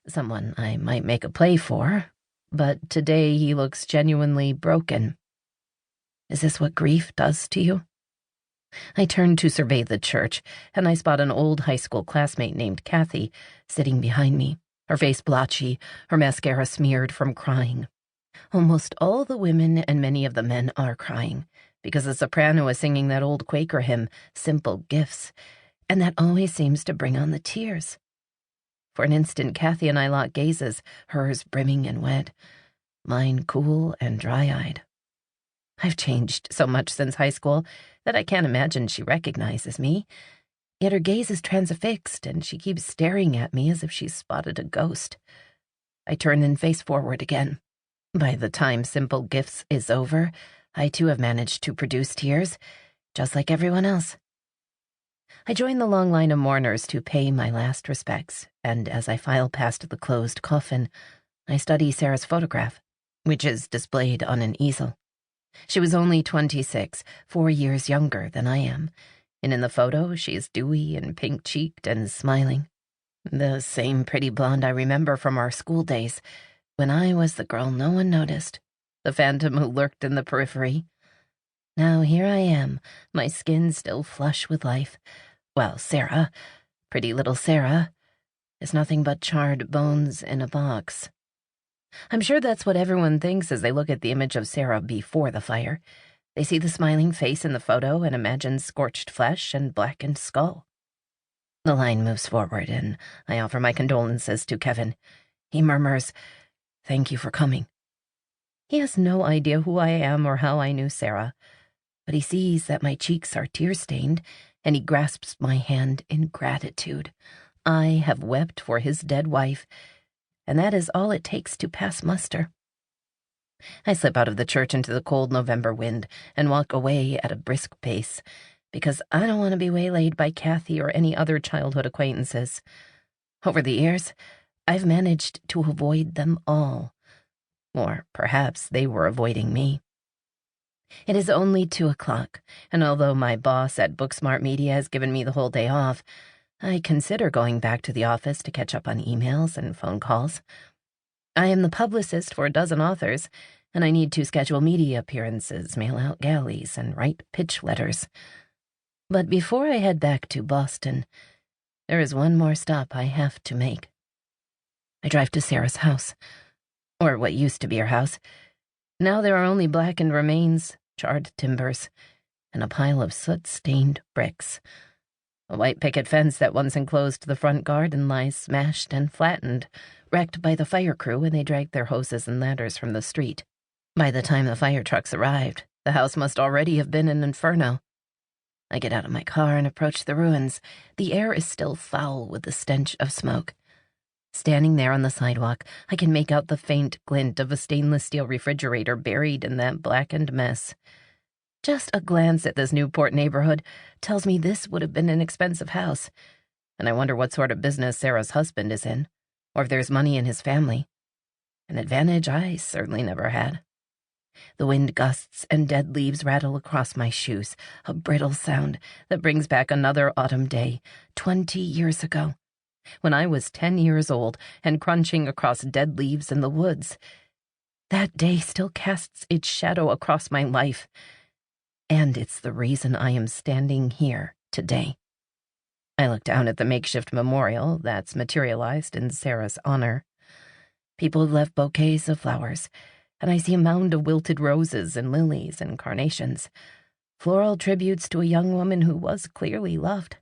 someone I might make a play for, but today he looks genuinely broken. Is this what grief does to you? I turn to survey the church, and I spot an old high school classmate named Kathy sitting behind me, her face blotchy, her mascara smeared from crying. Almost all the women and many of the men are crying, because the soprano is singing that old Quaker hymn, Simple Gifts, and that always seems to bring on the tears. For an instant, Kathy and I lock gazes, hers brimming and wet, mine cool and dry-eyed. I've changed so much since high school that I can't imagine she recognizes me, yet her gaze is transfixed and she keeps staring at me as if she's spotted a ghost. I turn and face forward again. By the time Simple Gifts is over, I too have managed to produce tears, just like everyone else. I join the long line of mourners to pay my last respects, and as I file past the closed coffin, I study Sarah's photograph, which is displayed on an easel. She was only 26, 4 years younger than I am, and in the photo she is dewy and pink-cheeked and smiling. The same pretty blonde I remember from our school days, when I was the girl no one noticed, the phantom who lurked in the periphery. Now here I am, my skin still flush with life, while Sarah, pretty little Sarah, is nothing but charred bones in a box. I'm sure that's what everyone thinks as they look at the image of Sarah before the fire. They see the smiling face in the photo and imagine scorched flesh and blackened skull. The line moves forward, and I offer my condolences to Kevin. He murmurs, "Thank you for coming." He has no idea who I am or how I knew Sarah, but he sees that my cheeks are tear-stained, and he grasps my hand in gratitude. I have wept for his dead wife, and that is all it takes to pass muster. I slip out of the church into the cold November wind and walk away at a brisk pace, because I don't want to be waylaid by Kathy or any other childhood acquaintances. Over the years, I've managed to avoid them all. Or perhaps they were avoiding me. It is only 2 o'clock, and although my boss at Booksmart Media has given me the whole day off, I consider going back to the office to catch up on emails and phone calls. I am the publicist for a dozen authors, and I need to schedule media appearances, mail out galleys, and write pitch letters. But before I head back to Boston, there is one more stop I have to make. I drive to Sarah's house, or what used to be her house. Now there are only blackened remains, charred timbers, and a pile of soot-stained bricks. A white picket fence that once enclosed the front garden lies smashed and flattened, wrecked by the fire crew when they dragged their hoses and ladders from the street. By the time the fire trucks arrived, the house must already have been an inferno. I get out of my car and approach the ruins. The air is still foul with the stench of smoke. Standing there on the sidewalk, I can make out the faint glint of a stainless steel refrigerator buried in that blackened mess. Just a glance at this Newport neighborhood tells me this would have been an expensive house, and I wonder what sort of business Sarah's husband is in, or if there's money in his family. An advantage I certainly never had. The wind gusts and dead leaves rattle across my shoes, a brittle sound that brings back another autumn day, 20 years ago, when I was 10 years old and crunching across dead leaves in the woods. That day still casts its shadow across my life, and it's the reason I am standing here today. I look down at the makeshift memorial that's materialized in Sarah's honor. People have left bouquets of flowers, and I see a mound of wilted roses and lilies and carnations, floral tributes to a young woman who was clearly loved.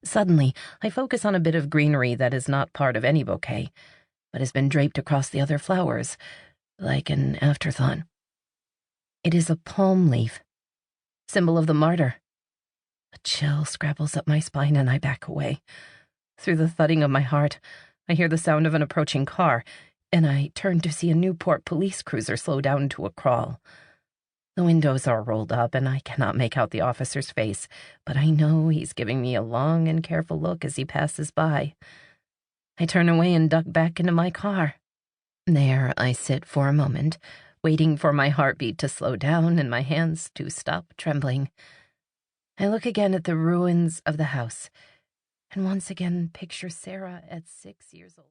Suddenly, I focus on a bit of greenery that is not part of any bouquet, but has been draped across the other flowers, like an afterthought. It is a palm leaf, symbol of the martyr. A chill scrabbles up my spine and I back away. Through the thudding of my heart, I hear the sound of an approaching car, and I turn to see a Newport police cruiser slow down to a crawl. The windows are rolled up, and I cannot make out the officer's face, but I know he's giving me a long and careful look as he passes by. I turn away and duck back into my car. There I sit for a moment, waiting for my heartbeat to slow down and my hands to stop trembling. I look again at the ruins of the house, and once again picture Sarah at 6 years old.